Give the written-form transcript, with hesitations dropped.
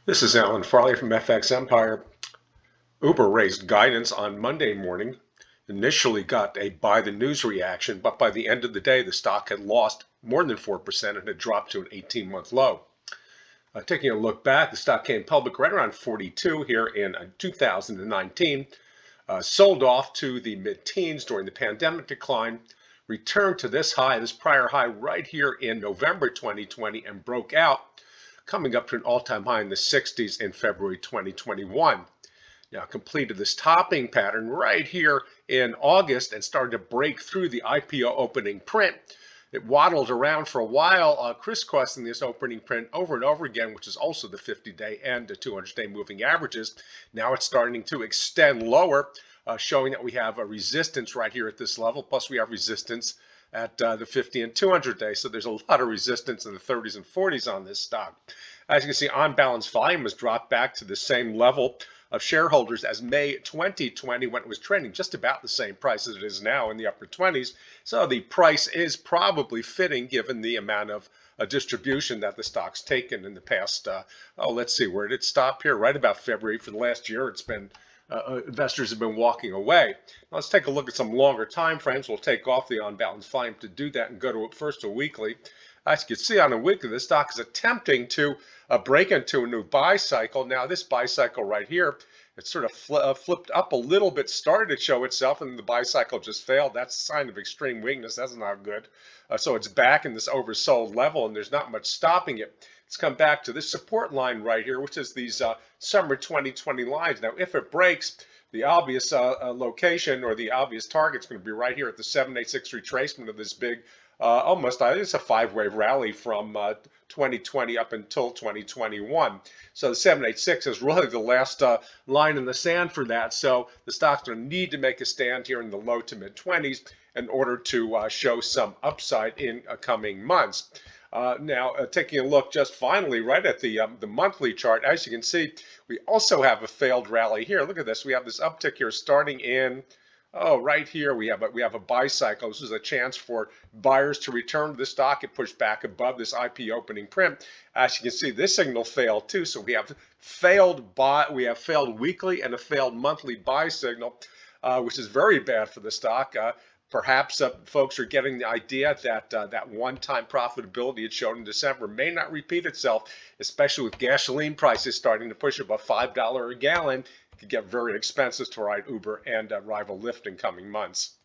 This is Alan Farley from FX Empire. Uber raised guidance on Monday morning. Initially got a buy the news reaction, but by the end of the day, the stock had lost more than 4% and had dropped to an 18-month low. Taking a look back, the stock came public right around 42 here in 2019, sold off to the mid-teens during the pandemic decline, returned to this high, this prior high right here in November 2020, and broke out, coming up to an all-time high in the 60s in February 2021. Now completed this topping pattern right here in August and started to break through the IPO opening print. It waddled around for a while, crisscrossing this opening print over and over again, which is also the 50-day and the 200-day moving averages. Now it's starting to extend lower, showing that we have a resistance right here at this level, plus we have resistance at the 50 and 200-day. So there's a lot of resistance in the 30s and 40s on this stock. As you can see, on balance volume has dropped back to the same level of shareholders as May 2020, when it was trading just about the same price as it is now in the upper 20s. So the price is probably fitting given the amount of distribution that the stock's taken in the past. Let's see, where did it stop here? Right about February. For the last year, it's been investors have been walking away. Now let's take a look at some longer time frames. We'll take off the on-balance volume to do that and go to first a weekly. As you can see on a weekly, the stock is attempting to break into a new buy cycle. Now this buy cycle right here, it's sort of flipped up a little bit, started to show itself, and the buy cycle just failed. That's a sign of extreme weakness. That's not good. So it's back in this oversold level, and there's not much stopping it. It's come back to this support line right here, which is these summer 2020 lines. Now, if it breaks, the obvious location or the obvious target is going to be right here at the 786 retracement of this big, it's a five-wave rally from 2020 up until 2021. So the 786 is really the last line in the sand for that. So the stock's going to need to make a stand here in the low to mid 20s in order to show some upside in coming months. Now, taking a look just finally right at the monthly chart, as you can see, we also have a failed rally here. Look at this. We have this uptick here starting in, right here we have a buy cycle. This is a chance for buyers to return to the stock. It pushed back above this IP opening print. As you can see, this signal failed too. So we have failed weekly and a failed monthly buy signal, which is very bad for the stock. Perhaps folks are getting the idea that that one-time profitability it showed in December may not repeat itself, especially with gasoline prices starting to push above $5 a gallon. It could get very expensive to ride Uber and rival Lyft in coming months.